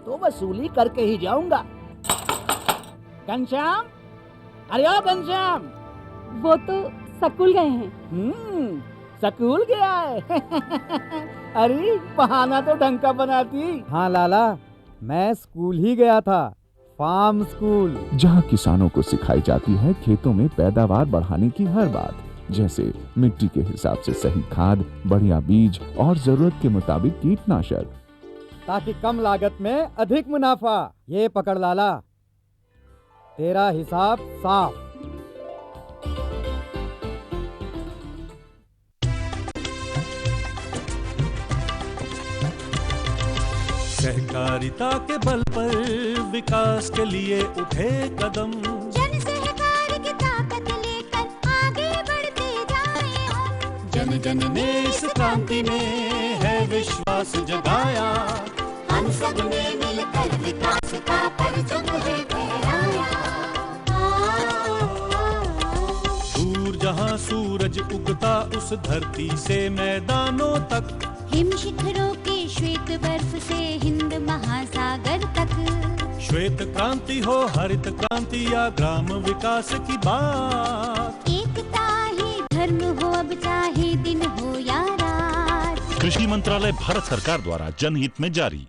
तो वसूली करके ही जाऊंगा। घनश्याम, अरे ओ घनश्याम। वो तो स्कूल गए हैं। स्कूल गया है। अरे बहाना तो ढंग का बनाती। हाँ लाला, मैं स्कूल ही गया था, फार्म स्कूल, जहाँ किसानों को सिखाई जाती है खेतों में पैदावार बढ़ाने की हर बात, जैसे मिट्टी के हिसाब से सही खाद, बढ़िया बीज और जरूरत के मुताबिक कीटनाशक, ताकि कम लागत में अधिक मुनाफा। ये पकड़ लाला, तेरा हिसाब साफ। सहकारिता के बल पर विकास के लिए उठे कदम, जन सहकार की ताकत लेकर आगे बढ़ते जाएं हम। जन जन ने इस क्रांति में है विश्वास जगाया, हम सब ने मिलकर विकास का परचम है फहराया। दूर जहाँ सूरज उगता उस धरती से मैदानों तक, हिम शिखरों के श्वेत बर्फ से हिंद महासागर तक। श्वेत क्रांति हो हरित क्रांति या ग्राम विकास की बात, एकता ही धर्म हो अब चाहे दिन हो या रात। कृषि मंत्रालय भारत सरकार द्वारा जनहित में जारी।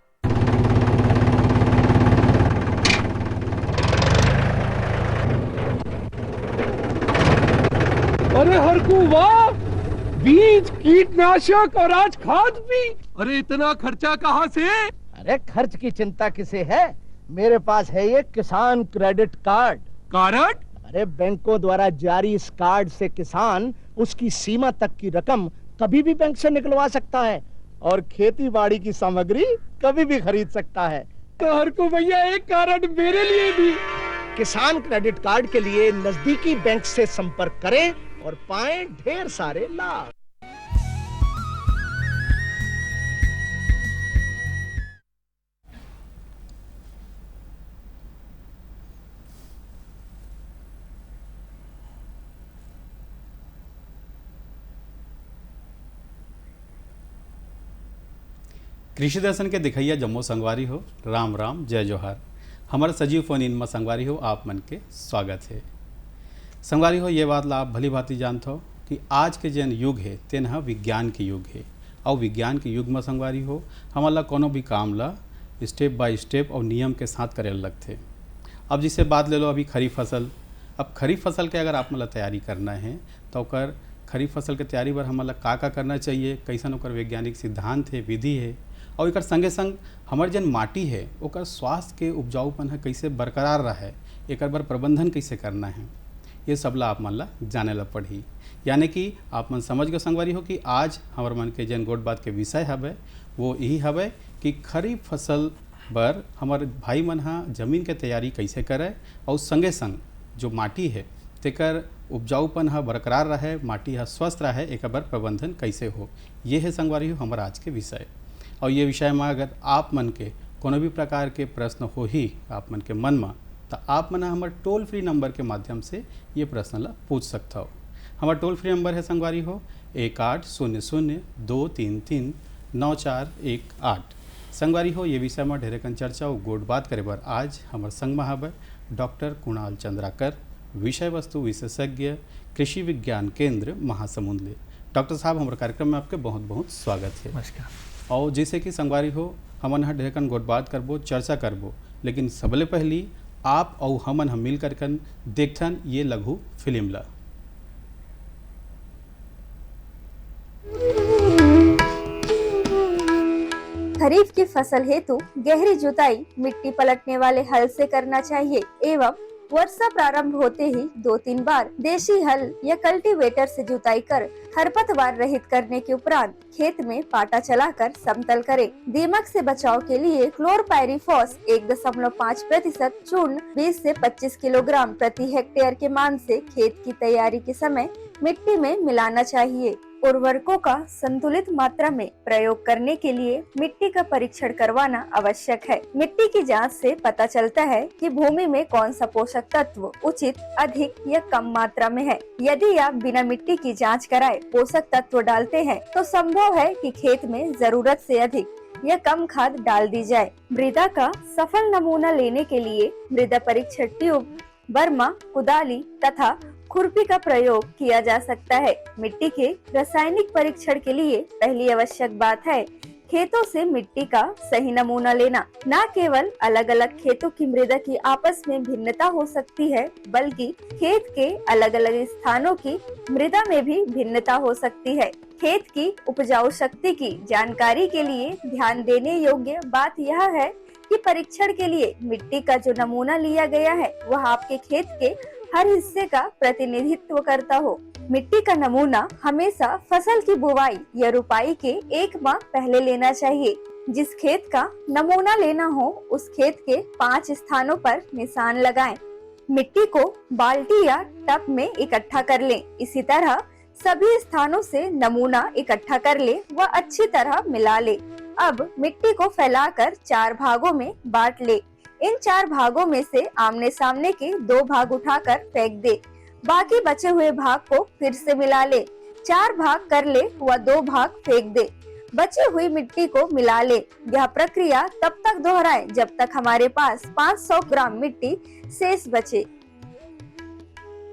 अरे हरकू वाह, बीज, कीटनाशक और आज खाद भी। अरे इतना खर्चा कहाँ से? अरे खर्च की चिंता किसे है, मेरे पास है ये किसान क्रेडिट कार्ड। कार्ड? अरे बैंकों द्वारा जारी इस कार्ड से किसान उसकी सीमा तक की रकम कभी भी बैंक से निकलवा सकता है और खेती बाड़ी की सामग्री कभी भी खरीद सकता है। तो हरकू भैया एक कार्ड मेरे लिए भी। किसान क्रेडिट कार्ड के लिए नजदीकी बैंक से संपर्क करें और पाएं ढेर सारे लाभ। कृषि दर्शन के दिखैया जम्मू संगवारी हो, राम राम जय जोहार। हमारे सजीव फोन इन में संगवारी हो आप मन के स्वागत है। संगवारी हो, ये बात ला आप भली भांति जानते हो कि आज के जन युग है तेन विज्ञान के युग है और विज्ञान के युग में संगवारी हो हमारा कोनो भी काम ला स्टेप बाय स्टेप और नियम के साथ करे लगते। अब जिसे बात ले लो अभी खरीफ फसल। अब खरीफ फसल के अगर आप मतलब तैयारी करना है तो कर खरीफ फसल के तैयारी पर हमारा का करना चाहिए, कैसन ओकर वैज्ञानिक सिद्धांत है, विधि है और एक संगे संग हमार जन माटी है ओकर स्वास्थ्य के उपजाऊपन है कैसे बरकरार रहे, एक बार प्रबंधन कैसे करना है, ये सब ला आप मन ला जाने ला पड़ी। यानी कि आप मन समझ के संगवारी हो कि आज हमार मन के जन गोट बात के विषय हवे वो यही हवे कि खरीफ फसल बर हमार भाई मन हा जमीन के तैयारी कैसे करे और संगे संग जो माटी है तेकर उपजाऊपन हा बरकरार रहे, माटी हा स्वस्थ रहे, एक बार प्रबंधन कैसे हो, ये है संगवारी हो हमारा आज के विषय। और ये विषय में अगर आप मन के कोनो भी प्रकार के प्रश्न हो ही आप मन के मन में तो आप मन हमारे टोल फ्री नंबर के माध्यम से ये प्रश्न ला पूछ सकता हो। हमारा टोल फ्री नंबर है संगवारी हो 1800-233-9418। संगवारी हो ये विषय में ढेरे कन चर्चा और गोट बात करे बार आज हमारे संग में हवे डॉक्टर कुणाल चंद्राकर, विषय वस्तु विशेषज्ञ, कृषि विज्ञान केंद्र महासमुंद। डॉक्टर साहब हमारे कार्यक्रम में आपके बहुत बहुत स्वागत है। नमस्कार। और जैसे कि संगवारी हो हमन यहाँ ढेर कन गोट बात करबो, चर्चा करबो, लेकिन सबले पहली आप और हमन हम मिल करकन देखथन ये लघु फिल्म ला। खरीफ की फसल हेतु गहरी जुताई मिट्टी पलटने वाले हल से करना चाहिए एवं वर्षा प्रारंभ होते ही 2-3 बार देशी हल या कल्टीवेटर से जुताई कर खरपतवार रहित करने के उपरांत खेत में पाटा चलाकर समतल करें। दीमक से बचाव के लिए क्लोरपायरीफॉस 1.5% चूर्ण 20 से 25 किलोग्राम प्रति हेक्टेयर के मान से खेत की तैयारी के समय मिट्टी में मिलाना चाहिए। उर्वरकों का संतुलित मात्रा में प्रयोग करने के लिए मिट्टी का परीक्षण करवाना आवश्यक है। मिट्टी की जांच से पता चलता है कि भूमि में कौन सा पोषक तत्व उचित, अधिक या कम मात्रा में है। यदि आप बिना मिट्टी की जांच कराए पोषक तत्व डालते हैं तो संभव है कि खेत में जरूरत से अधिक या कम खाद डाल दी जाए। मृदा का सफल नमूना लेने के लिए मृदा परीक्षण ट्यूब, बर्मा, कुदाली तथा खुरपी का प्रयोग किया जा सकता है। मिट्टी के रासायनिक परीक्षण के लिए पहली आवश्यक बात है खेतों से मिट्टी का सही नमूना लेना। न केवल अलग अलग खेतों की मृदा की आपस में भिन्नता हो सकती है, बल्कि खेत के अलग अलग स्थानों की मृदा में भी भिन्नता हो सकती है। खेत की उपजाऊ शक्ति की जानकारी के लिए ध्यान देने योग्य बात यह है कि परीक्षण के लिए मिट्टी का जो नमूना लिया गया है वह आपके खेत के हर हिस्से का प्रतिनिधित्व करता हो। मिट्टी का नमूना हमेशा फसल की बुवाई या रुपाई के 1 माह पहले लेना चाहिए। जिस खेत का नमूना लेना हो उस खेत के 5 स्थानों पर निशान लगाएं। मिट्टी को बाल्टी या टब में इकट्ठा कर लें। इसी तरह सभी स्थानों से नमूना इकट्ठा कर ले व अच्छी तरह मिला ले। अब मिट्टी को फैलाकर 4 भागों में बांट ले। इन 4 भागों में से आमने सामने के 2 भाग उठाकर फेंक दे। बाकी बचे हुए भाग को फिर से मिला ले। 4 भाग कर ले व 2 भाग फेंक दे। बची हुई मिट्टी को मिला ले। यह प्रक्रिया तब तक दोहराएं जब तक हमारे पास 500 ग्राम मिट्टी शेष बचे।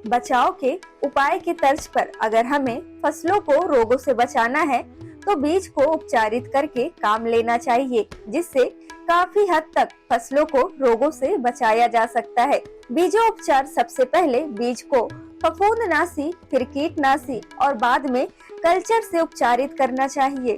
बचाव के उपाय के तर्ज पर अगर हमें फसलों को रोगों से बचाना है तो बीज को उपचारित करके काम लेना चाहिए, जिससे काफी हद तक फसलों को रोगों से बचाया जा सकता है। बीजोपचार सबसे पहले बीज को फफूंदनाशी, फिर कीटनाशी और बाद में कल्चर से उपचारित करना चाहिए।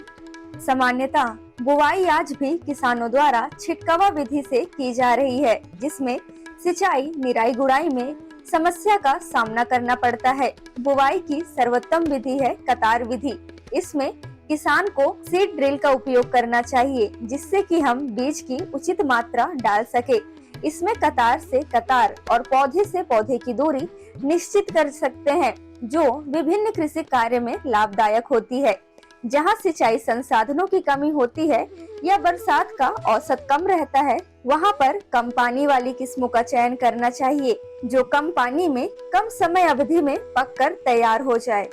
सामान्यतः बुवाई आज भी किसानों द्वारा छिटकावा विधि से की जा रही है, जिसमें सिंचाई, निराई गुड़ाई में समस्या का सामना करना पड़ता है। बुवाई की सर्वोत्तम विधि है कतार विधि। इसमें किसान को सीड ड्रिल का उपयोग करना चाहिए, जिससे कि हम बीज की उचित मात्रा डाल सके। इसमें कतार से कतार और पौधे से पौधे की दूरी निश्चित कर सकते हैं, जो विभिन्न कृषि कार्य में लाभदायक होती है। जहां सिंचाई संसाधनों की कमी होती है या बरसात का औसत कम रहता है, वहां पर कम पानी वाली किस्मों का चयन करना चाहिए, जो कम पानी में कम समय अवधि में पककर तैयार हो जाए।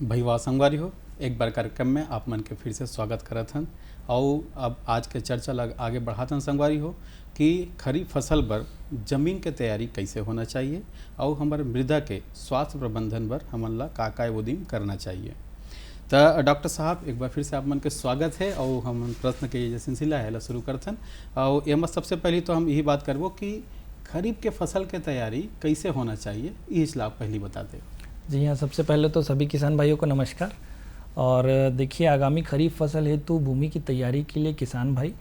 भाई वाह संगवारी हो, एक बार कार्यक्रम में आप मन के फिर से स्वागत करत हन। और अब आज के चर्चा आगे बढ़ाते हैं संगवारी हो कि खरीफ फसल पर जमीन के तैयारी कैसे होना चाहिए और हमारे मृदा के स्वास्थ्य प्रबंधन पर हमन ला का उद्यम करना चाहिए। तो डॉक्टर साहब एक बार फिर से आप मन के स्वागत है और हम प्रश्न के जो सिलसिला है शुरू करथन। और एम सबसे पहले तो हम यही बात करबो कि खरीफ के फसल के तैयारी कैसे होना चाहिए, इस ला पहले बता दे। जी हाँ, सबसे पहले तो सभी किसान भाइयों को नमस्कार। और देखिए, आगामी खरीफ फसल हेतु भूमि की तैयारी के लिए किसान भाई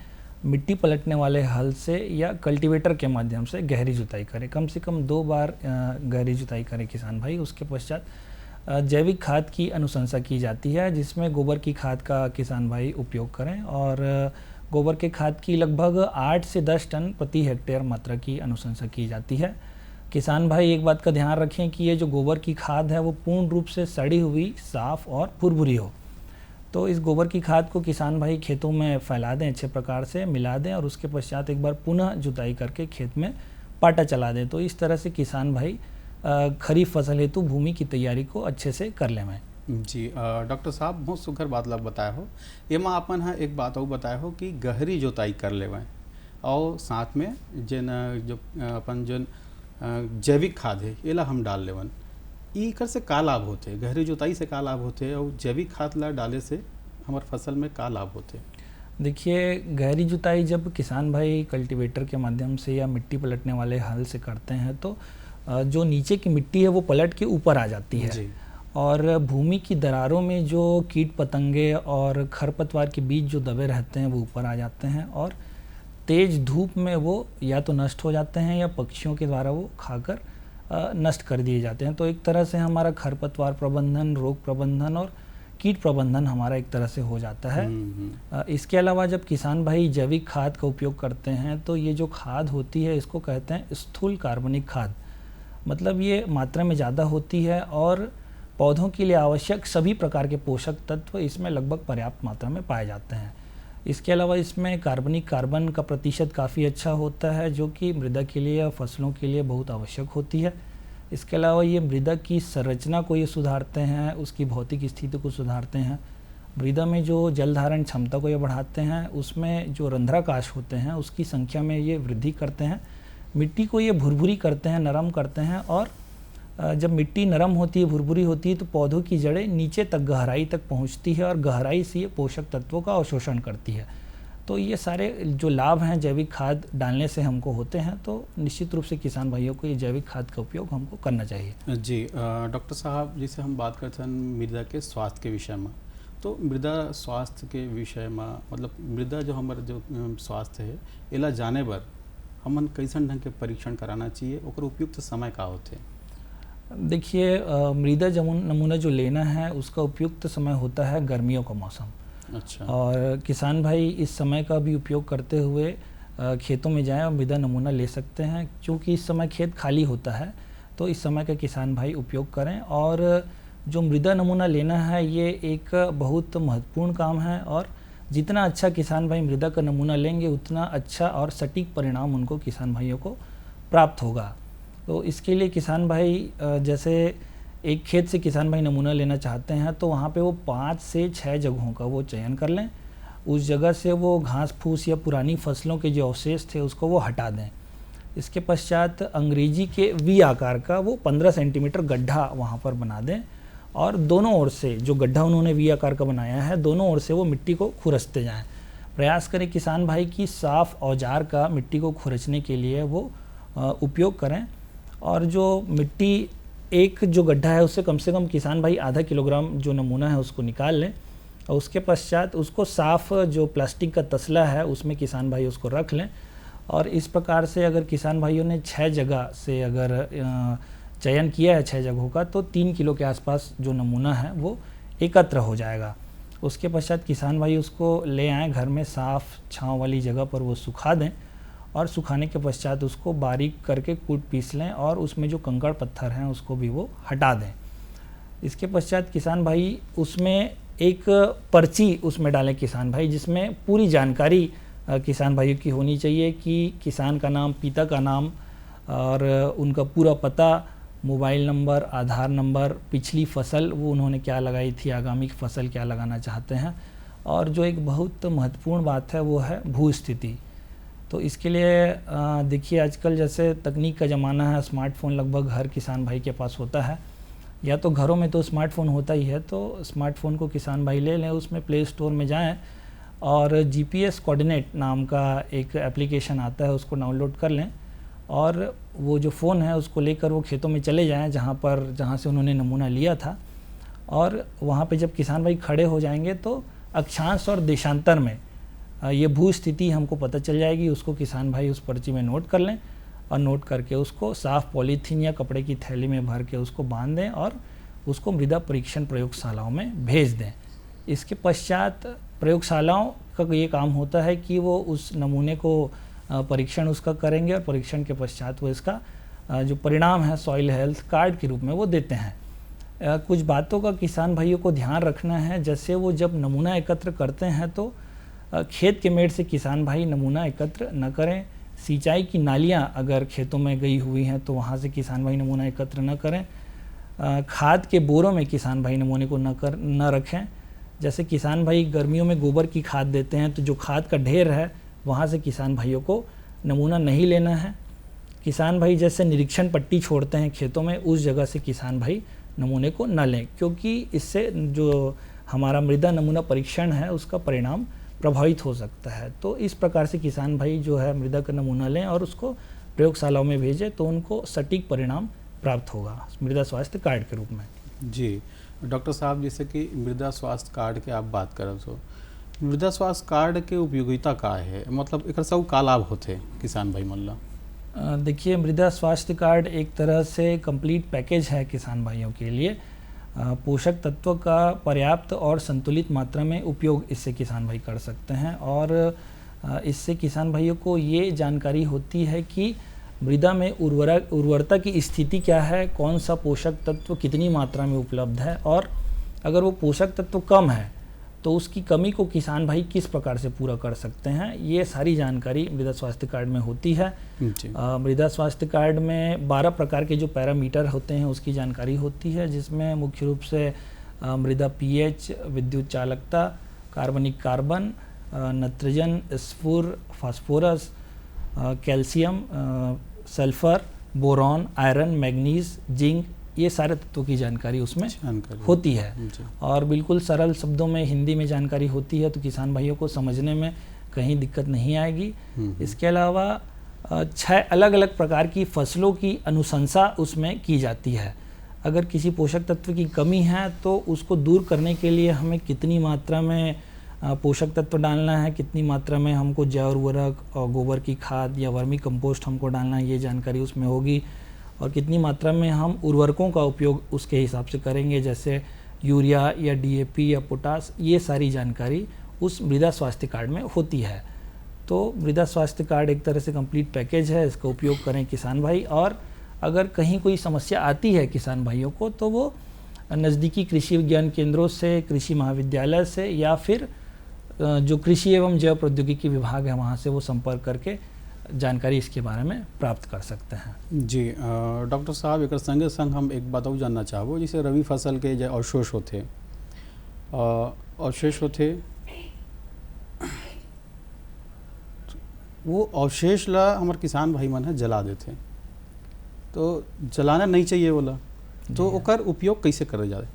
मिट्टी पलटने वाले हल से या कल्टीवेटर के माध्यम से गहरी जुताई करें। कम से कम 2 बार गहरी जुताई करें किसान भाई। उसके पश्चात जैविक खाद की अनुशंसा की जाती है, जिसमें गोबर की खाद का किसान भाई उपयोग करें। और गोबर के खाद की लगभग 8 से 10 टन प्रति हेक्टेयर मात्रा की अनुशंसा की जाती है। किसान भाई एक बात का ध्यान रखें कि ये जो गोबर की खाद है वो पूर्ण रूप से सड़ी हुई, साफ़ और भुरभुरी हो। तो इस गोबर की खाद को किसान भाई खेतों में फैला दें, अच्छे प्रकार से मिला दें और उसके पश्चात एक बार पुनः जुताई करके खेत में पाटा चला दें। तो इस तरह से किसान भाई खरीफ फसल हेतु भूमि की तैयारी को अच्छे से कर लें। जी डॉक्टर साहब, बहुत सुखर बात लग बताया हो। एमा अपन हाँ एक बात और बताया हो कि गहरी जुताई कर लेवें और साथ में जो अपन जो जैविक खाद है ये ला हम डाल लेवन। ई कर से का लाभ होते, गहरी जुताई से का लाभ होते और जैविक खाद ला डाले से हमारे फसल में का लाभ होते? देखिए, गहरी जुताई जब किसान भाई कल्टीवेटर के माध्यम से या मिट्टी पलटने वाले हल से करते हैं तो जो नीचे की मिट्टी है वो पलट के ऊपर आ जाती है जी। और भूमि की दरारों में जो कीट पतंगे और खरपतवार के बीज जो दबे रहते हैं वो ऊपर आ जाते हैं और तेज धूप में वो या तो नष्ट हो जाते हैं या पक्षियों के द्वारा वो खाकर नष्ट कर दिए जाते हैं। तो एक तरह से हमारा खरपतवार प्रबंधन, रोग प्रबंधन और कीट प्रबंधन हमारा एक तरह से हो जाता है। इसके अलावा जब किसान भाई जैविक खाद का उपयोग करते हैं तो ये जो खाद होती है इसको कहते हैं स्थूल कार्बनिक खाद। मतलब ये मात्रा में ज़्यादा होती है और पौधों के लिए आवश्यक सभी प्रकार के पोषक तत्व इसमें लगभग पर्याप्त मात्रा में पाए जाते हैं। इसके अलावा इसमें कार्बन का प्रतिशत काफ़ी अच्छा होता है, जो कि मृदा के लिए या फसलों के लिए बहुत आवश्यक होती है। इसके अलावा ये मृदा की संरचना को ये सुधारते हैं, उसकी भौतिक स्थिति को सुधारते हैं, मृदा में जो जल धारण क्षमता को ये बढ़ाते हैं, उसमें जो रंध्राकाश होते हैं उसकी संख्या में ये वृद्धि करते हैं, मिट्टी को ये भुरभुरी करते हैं, नरम करते हैं। और जब मिट्टी नरम होती है, भुरभुरी होती है, तो पौधों की जड़ें नीचे तक गहराई तक पहुंचती है और गहराई से ये पोषक तत्वों का अवशोषण करती है। तो ये सारे जो लाभ हैं जैविक खाद डालने से हमको होते हैं, तो निश्चित रूप से किसान भाइयों को ये जैविक खाद का उपयोग हमको करना चाहिए। जी डॉक्टर साहब, जैसे हम बात करते हैं मृदा के स्वास्थ्य के विषय में, तो मृदा स्वास्थ्य के विषय में मतलब मृदा जो हमारे जो स्वास्थ्य है एला जाने बर हमन कैसन ढंग के परीक्षण कराना चाहिए, और उपयुक्त समय का होते? देखिए मृदा नमूना जो लेना है उसका उपयुक्त समय होता है गर्मियों का मौसम। अच्छा। और किसान भाई इस समय का भी उपयोग करते हुए खेतों में जाएं और मृदा नमूना ले सकते हैं, क्योंकि इस समय खेत खाली होता है, तो इस समय का किसान भाई उपयोग करें। और जो मृदा नमूना लेना है ये एक बहुत महत्वपूर्ण काम है, और जितना अच्छा किसान भाई मृदा का नमूना लेंगे उतना अच्छा और सटीक परिणाम उनको किसान भाइयों को प्राप्त होगा। तो इसके लिए किसान भाई जैसे एक खेत से किसान भाई नमूना लेना चाहते हैं तो वहाँ पे वो 5 से 6 जगहों का वो चयन कर लें। उस जगह से वो घास फूस या पुरानी फसलों के जो अवशेष थे उसको वो हटा दें। इसके पश्चात अंग्रेजी के वी आकार का वो 15 सेंटीमीटर गड्ढा वहाँ पर बना दें, और दोनों ओर से जो गड्ढा उन्होंने वी आकार का बनाया है दोनों ओर से वो मिट्टी को खुरसते जाएं। प्रयास करें किसान भाई की साफ़ औजार का मिट्टी को खुरचने के लिए वो उपयोग करें। और जो मिट्टी एक जो गड्ढा है उससे कम से कम किसान भाई आधा किलोग्राम जो नमूना है उसको निकाल लें, और उसके पश्चात उसको साफ़ जो प्लास्टिक का तसला है उसमें किसान भाई उसको रख लें। और इस प्रकार से अगर किसान भाइयों ने 6 जगह से अगर चयन किया है 6 जगहों का, तो 3 किलो के आसपास जो नमूना है वो एकत्र हो जाएगा। उसके पश्चात किसान भाई उसको ले आएँ घर में, साफ़ छाँव वाली जगह पर वो सुखा दें, और सुखाने के पश्चात उसको बारीक करके कूट पीस लें, और उसमें जो कंकड़ पत्थर हैं उसको भी वो हटा दें। इसके पश्चात किसान भाई उसमें एक पर्ची उसमें डालें किसान भाई, जिसमें पूरी जानकारी किसान भाइयों की होनी चाहिए कि किसान का नाम, पिता का नाम और उनका पूरा पता, मोबाइल नंबर, आधार नंबर, पिछली फसल वो उन्होंने क्या लगाई थी, आगामी फसल क्या लगाना चाहते हैं, और जो एक बहुत महत्वपूर्ण बात है वो है भू स्थिति। तो इसके लिए देखिए आजकल जैसे तकनीक का ज़माना है, स्मार्टफ़ोन लगभग हर किसान भाई के पास होता है, या तो घरों में तो स्मार्टफ़ोन होता ही है, तो स्मार्टफ़ोन को किसान भाई ले लें, उसमें प्ले स्टोर में जाएं और GPS कोऑर्डिनेट नाम का एक एप्लीकेशन आता है उसको डाउनलोड कर लें, और वो जो फ़ोन है उसको लेकर वो खेतों में चले जाएं जहाँ से उन्होंने नमूना लिया था, और वहाँ पे जब किसान भाई खड़े हो जाएंगे तो अक्षांश और देशांतर में ये भू स्थिति हमको पता चल जाएगी। उसको किसान भाई उस पर्ची में नोट कर लें, और नोट करके उसको साफ़ पॉलीथीन या कपड़े की थैली में भर के उसको बांध दें और उसको मृदा परीक्षण प्रयोगशालाओं में भेज दें। इसके पश्चात प्रयोगशालाओं का ये काम होता है कि वो उस नमूने को परीक्षण उसका करेंगे, और परीक्षण के पश्चात वो इसका जो परिणाम है सॉइल हेल्थ कार्ड के रूप में वो देते हैं। कुछ बातों का किसान भाइयों को ध्यान रखना है, जैसे वो जब नमूना एकत्र करते हैं तो खेत के मेड़ से किसान भाई नमूना एकत्र न करें। सिंचाई की नालियां अगर खेतों में गई हुई हैं तो वहाँ से किसान भाई नमूना एकत्र न करें। खाद के बोरों में किसान भाई नमूने को न रखें। जैसे किसान भाई गर्मियों में गोबर की खाद देते हैं, तो जो खाद का ढेर है वहाँ से किसान भाइयों को नमूना नहीं लेना है। किसान भाई जैसे निरीक्षण पट्टी छोड़ते हैं खेतों में, उस जगह से किसान भाई नमूने को न लें, क्योंकि इससे जो हमारा मृदा नमूना परीक्षण है उसका परिणाम प्रभावित हो सकता है। तो इस प्रकार से किसान भाई जो है मृदा का नमूना लें और उसको प्रयोगशालाओं में भेजें, तो उनको सटीक परिणाम प्राप्त होगा मृदा स्वास्थ्य कार्ड के रूप में। जी डॉक्टर साहब, जैसे कि मृदा स्वास्थ्य कार्ड के आप बात करब, तो मृदा स्वास्थ्य कार्ड के उपयोगिता का है, मतलब एक सब का लाभ होते किसान भाई मन ला? देखिए मृदा स्वास्थ्य कार्ड एक तरह से कंप्लीट पैकेज है किसान भाइयों के लिए। पोषक तत्व का पर्याप्त और संतुलित मात्रा में उपयोग इससे किसान भाई कर सकते हैं, और इससे किसान भाइयों को ये जानकारी होती है कि मृदा में उर्वरता की स्थिति क्या है, कौन सा पोषक तत्व कितनी मात्रा में उपलब्ध है, और अगर वो पोषक तत्व कम है तो उसकी कमी को किसान भाई किस प्रकार से पूरा कर सकते हैं, ये सारी जानकारी मृदा स्वास्थ्य कार्ड में होती है। मृदा स्वास्थ्य कार्ड में 12 प्रकार के जो पैरामीटर होते हैं उसकी जानकारी होती है, जिसमें मुख्य रूप से मृदा पीएच, विद्युत चालकता, कार्बनिक कार्बन, नाइट्रोजन, स्फुर, phosphorus, calcium, sulphur, boron, iron, manganese, zinc, ये सारे तत्वों की जानकारी उसमें होती है। और बिल्कुल सरल शब्दों में हिंदी में जानकारी होती है, तो किसान भाइयों को समझने में कहीं दिक्कत नहीं आएगी। इसके अलावा 6 अलग अलग प्रकार की फसलों की अनुशंसा उसमें की जाती है। अगर किसी पोषक तत्व की कमी है तो उसको दूर करने के लिए हमें कितनी मात्रा में पोषक तत्व डालना है, कितनी मात्रा में हमको जैव उर्वरक और गोबर की खाद या वर्मी कंपोस्ट हमको डालना है, ये जानकारी उसमें होगी। और कितनी मात्रा में हम उर्वरकों का उपयोग उसके हिसाब से करेंगे, जैसे यूरिया या डीएपी या पोटास, ये सारी जानकारी उस मृदा स्वास्थ्य कार्ड में होती है। तो मृदा स्वास्थ्य कार्ड एक तरह से कंप्लीट पैकेज है, इसका उपयोग करें किसान भाई। और अगर कहीं कोई समस्या आती है किसान भाइयों को तो वो नज़दीकी कृषि विज्ञान केंद्रों से, कृषि महाविद्यालय से या फिर जो कृषि एवं जैव प्रौद्योगिकी विभाग है वहाँ से वो संपर्क करके जानकारी इसके बारे में प्राप्त कर सकते हैं। जी डॉक्टर साहब, एक संगे संग हम एक बात और जानना चाहबो, जैसे रबी फसल के जो अवशेष होते वो अवशेष ला हमारे किसान भाई मन है जला देते, तो जलाना नहीं चाहिए बोला, तो ओकर उपयोग कैसे करे जाए?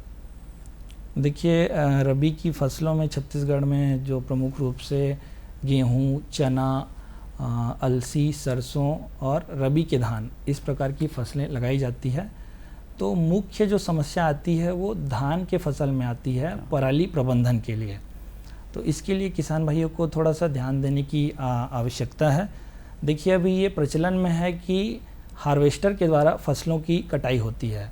देखिए, रबी की फसलों में छत्तीसगढ़ में जो प्रमुख रूप से गेहूँ, चना, अलसी, सरसों और रबी के धान, इस प्रकार की फसलें लगाई जाती है। तो मुख्य जो समस्या आती है वो धान के फसल में आती है, पराली प्रबंधन के लिए। तो इसके लिए किसान भाइयों को थोड़ा सा ध्यान देने की आवश्यकता है। देखिए, अभी ये प्रचलन में है कि हार्वेस्टर के द्वारा फसलों की कटाई होती है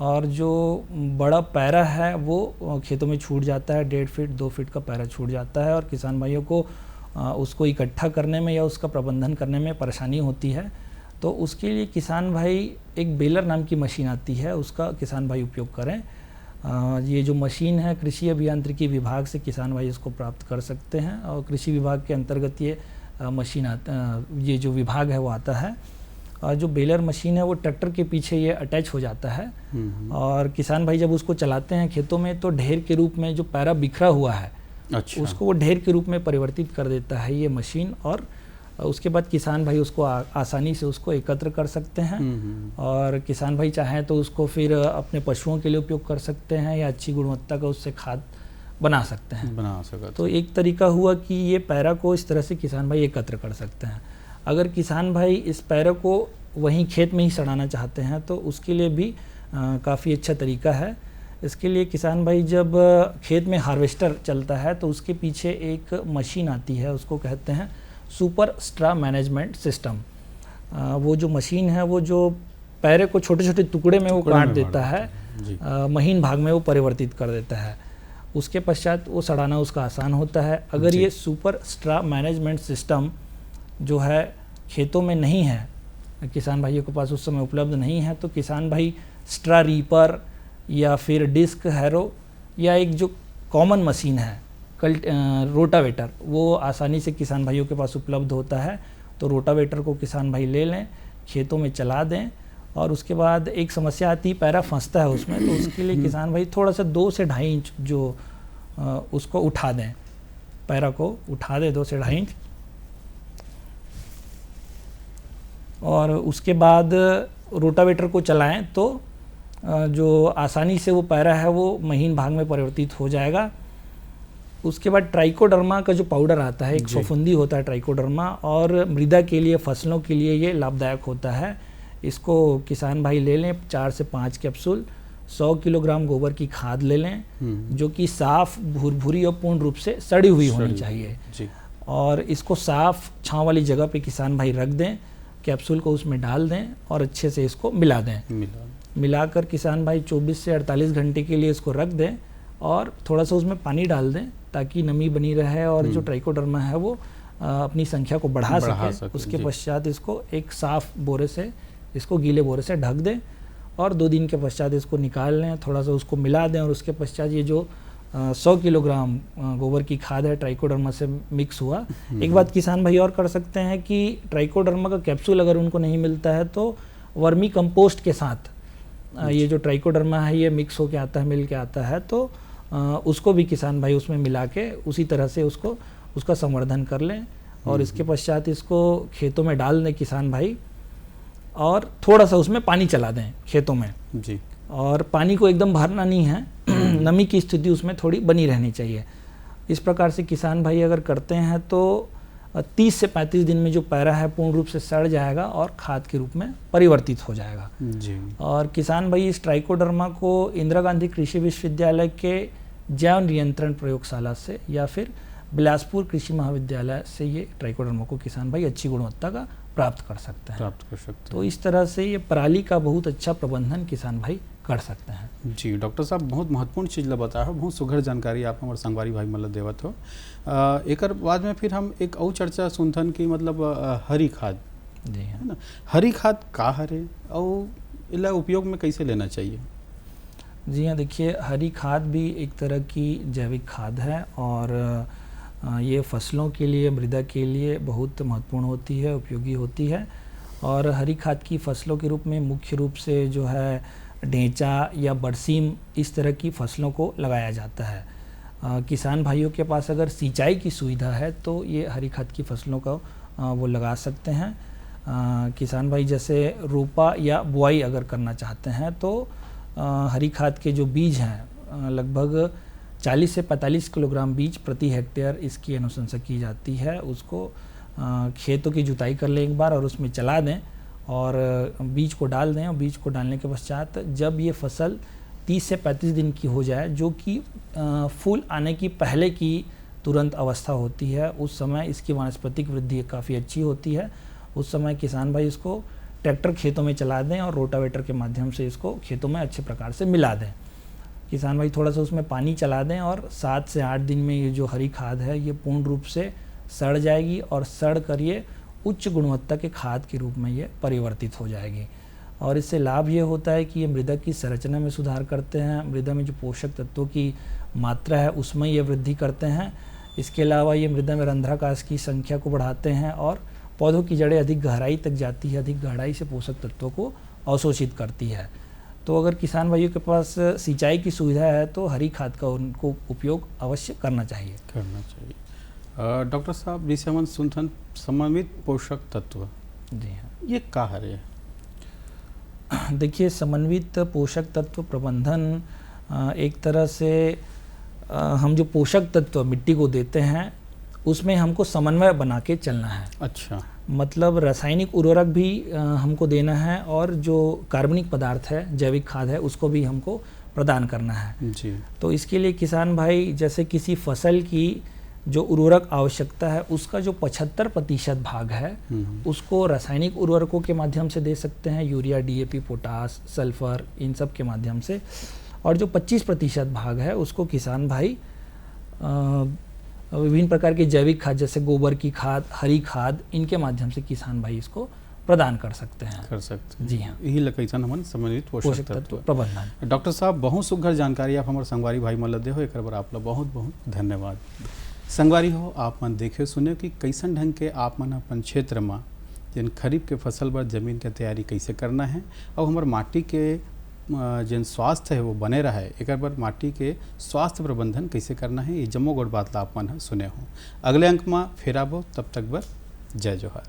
और जो बड़ा पैरा है वो खेतों में छूट जाता है, 1.5 फीट 2 फीट का पैरा छूट जाता है और किसान भाइयों को उसको इकट्ठा करने में या उसका प्रबंधन करने में परेशानी होती है। तो उसके लिए किसान भाई एक बेलर नाम की मशीन आती है, उसका किसान भाई उपयोग करें। ये जो मशीन है कृषि अभियांत्रिकी विभाग से किसान भाई इसको प्राप्त कर सकते हैं और कृषि विभाग के अंतर्गत ये मशीन ये जो विभाग है वो आता है। और जो बेलर मशीन है वो ट्रैक्टर के पीछे ये अटैच हो जाता है और किसान भाई जब उसको चलाते हैं खेतों में तो ढेर के रूप में जो पैरा बिखरा हुआ है, अच्छा, उसको वो ढेर के रूप में परिवर्तित कर देता है ये मशीन। और उसके बाद किसान भाई उसको आसानी से उसको एकत्र कर सकते हैं और किसान भाई चाहें तो उसको फिर अपने पशुओं के लिए उपयोग कर सकते हैं या अच्छी गुणवत्ता का उससे खाद बना सकते हैं। तो एक तरीका हुआ कि ये पैरा को इस तरह से किसान भाई एकत्र कर सकते हैं। अगर किसान भाई इस पैरा को वहीं खेत में ही सड़ाना चाहते हैं तो उसके लिए भी काफ़ी अच्छा तरीका है। इसके लिए किसान भाई जब खेत में हार्वेस्टर चलता है तो उसके पीछे एक मशीन आती है, उसको कहते हैं सुपर स्ट्रा मैनेजमेंट सिस्टम। वो जो मशीन है वो जो पैरे को छोटे छोटे टुकड़े में वो काट देता है, महीन भाग में वो परिवर्तित कर देता है। उसके पश्चात वो सड़ाना उसका आसान होता है। अगर ये सुपर स्ट्रा मैनेजमेंट सिस्टम जो है खेतों में नहीं है, किसान भाइयों के पास उस समय उपलब्ध नहीं है, तो किसान भाई स्ट्रा रीपर या फिर डिस्क हैरो या एक जो कॉमन मशीन है रोटावेटर, वो आसानी से किसान भाइयों के पास उपलब्ध होता है। तो रोटावेटर को किसान भाई ले लें, खेतों में चला दें और उसके बाद एक समस्या आती है पैरा फंसता है उसमें, तो उसके लिए किसान भाई थोड़ा सा 2 से 2.5 इंच जो उसको उठा दें, पैरा को उठा दें 2 से 2.5 इंच और उसके बाद रोटावेटर को चलाएं तो जो आसानी से वो पैरा है वो महीन भाग में परिवर्तित हो जाएगा। उसके बाद ट्राइकोडर्मा का जो पाउडर आता है, एक फफूंदी होता है ट्राइकोडर्मा, और मृदा के लिए फसलों के लिए ये लाभदायक होता है। इसको किसान भाई ले लें 4 से 5 कैप्सूल। 100 किलोग्राम गोबर की खाद ले लें जो कि साफ, भुरभुरी और पूर्ण रूप से सड़ी हुई होनी चाहिए और इसको साफ छांव वाली जगह पे किसान भाई रख दें, कैप्सूल को उसमें डाल दें और अच्छे से इसको मिला दें। मिलाकर किसान भाई 24 से 48 घंटे के लिए इसको रख दें और थोड़ा सा उसमें पानी डाल दें ताकि नमी बनी रहे और जो ट्राइकोडर्मा है वो अपनी संख्या को बढ़ा सके। उसके पश्चात इसको एक साफ बोरे से, इसको गीले बोरे से ढक दें और 2 दिन के पश्चात इसको निकाल लें, थोड़ा सा उसको मिला दें और उसके पश्चात ये जो 100 किलोग्राम गोबर की खाद है ट्राइकोडर्मा से मिक्स हुआ। एक बात किसान भाई और कर सकते हैं कि ट्राइकोडर्मा का कैप्सूल अगर उनको नहीं मिलता है तो वर्मी कंपोस्ट के साथ ये जो ट्राइकोडर्मा है ये मिक्स होके आता है, मिल के आता है, तो उसको भी किसान भाई उसमें मिला के उसी तरह से उसका संवर्धन कर लें और इसके पश्चात इसको खेतों में डाल दें किसान भाई, और थोड़ा सा उसमें पानी चला दें खेतों में जी। और पानी को एकदम भरना नहीं है, नमी की स्थिति उसमें थोड़ी बनी रहनी चाहिए। इस प्रकार से किसान भाई अगर करते हैं तो 30 से 35 दिन में जो पैरा है पूर्ण रूप से सड़ जाएगा और खाद के रूप में परिवर्तित हो जाएगा जी। और किसान भाई इस ट्राइकोडर्मा को इंदिरा गांधी कृषि विश्वविद्यालय के जैव नियंत्रण प्रयोगशाला से या फिर बिलासपुर कृषि महाविद्यालय से ये ट्राइकोडर्मा को किसान भाई अच्छी गुणवत्ता का प्राप्त कर सकते हैं। तो इस तरह से ये पराली का बहुत अच्छा प्रबंधन किसान भाई कर सकते हैं। जी डॉक्टर साहब, बहुत महत्वपूर्ण चीज़ ला बताया हो, बहुत सुघर जानकारी आप हमारे संगवारी भाई मतलब देवत हो। एक बाद में फिर हम एक और चर्चा सुनथन की मतलब हरी खाद जी है ना, हरी खाद का हरे और इला उपयोग में कैसे लेना चाहिए? जी हाँ, देखिए हरी खाद भी एक तरह की जैविक खाद है और ये फसलों के लिए, मृदा के लिए बहुत महत्वपूर्ण होती है, उपयोगी होती है। और हरी खाद की फसलों के रूप में मुख्य रूप से जो है ढेंचा या बरसीम इस तरह की फसलों को लगाया जाता है। किसान भाइयों के पास अगर सिंचाई की सुविधा है तो ये हरी खाद की फसलों का वो लगा सकते हैं। किसान भाई जैसे रोपा या बुआई अगर करना चाहते हैं तो हरी खाद के जो बीज हैं लगभग 40 से 45 किलोग्राम बीज प्रति हेक्टेयर इसकी अनुशंसा की जाती है। उसको खेतों की जुताई कर लें एक बार और उसमें चला दें और बीज को डाल दें और बीज को डालने के पश्चात जब ये फसल 30 से 35 दिन की हो जाए, जो कि फूल आने की पहले की तुरंत अवस्था होती है, उस समय इसकी वानस्पतिक वृद्धि काफ़ी अच्छी होती है। उस समय किसान भाई इसको ट्रैक्टर खेतों में चला दें और रोटावेटर के माध्यम से इसको खेतों में अच्छे प्रकार से मिला दें। किसान भाई थोड़ा सा उसमें पानी चला दें और 7 से 8 दिन में ये जो हरी खाद है ये पूर्ण रूप से सड़ जाएगी और सड़ कर ये उच्च गुणवत्ता के खाद के रूप में ये परिवर्तित हो जाएगी। और इससे लाभ ये होता है कि ये मृदा की संरचना में सुधार करते हैं, मृदा में जो पोषक तत्वों की मात्रा है उसमें ये वृद्धि करते हैं। इसके अलावा ये मृदा में रंध्राकाश की संख्या को बढ़ाते हैं और पौधों की जड़ें अधिक गहराई तक जाती है, अधिक गहराई से पोषक तत्वों को अवशोषित करती है। तो अगर किसान भाइयों के पास सिंचाई की सुविधा है तो हरी खाद का उनको उपयोग अवश्य करना चाहिए। डॉक्टर साहब, जिसे हम सुनथन समन्वित पोषक तत्व, जी हाँ, ये का हरे? देखिए समन्वित पोषक तत्व प्रबंधन एक तरह से हम जो पोषक तत्व मिट्टी को देते हैं उसमें हमको समन्वय बना के चलना है। अच्छा, मतलब रासायनिक उर्वरक भी हमको देना है और जो कार्बनिक पदार्थ है, जैविक खाद है, उसको भी हमको प्रदान करना है जी। तो इसके लिए किसान भाई जैसे किसी फसल की जो उर्वरक आवश्यकता है उसका जो 75% भाग है उसको रासायनिक उर्वरकों के माध्यम से दे सकते हैं, यूरिया, डीएपी, पोटास, सल्फर, इन सब के माध्यम से। और जो 25% भाग है उसको किसान भाई विभिन्न प्रकार के जैविक खाद जैसे गोबर की खाद, हरी खाद, इनके माध्यम से किसान भाई इसको प्रदान कर सकते हैं। जी हाँ, यही लकैसन हमन समन्वित पोषक तत्व प्रबंधन। डॉक्टर साहब, बहुत सुघर जानकारी आप हमारे संगवारी भाई मन दे हो, एक बार आप बहुत बहुत धन्यवाद। संगवारी हो, आप मन देखे सुने कि कैसन ढंग के आप मन अपन क्षेत्र में जिन खरीफ के फसल पर जमीन के तैयारी कैसे करना है और हमारे माटी के जिन स्वास्थ्य है वो बने रहा है, एक बार माटी के स्वास्थ्य प्रबंधन कैसे करना है, ये जम्मो गोड़ बात ला आप मन सुने हो। अगले अंक में फिर आबो, तब तक बर जय जोहार।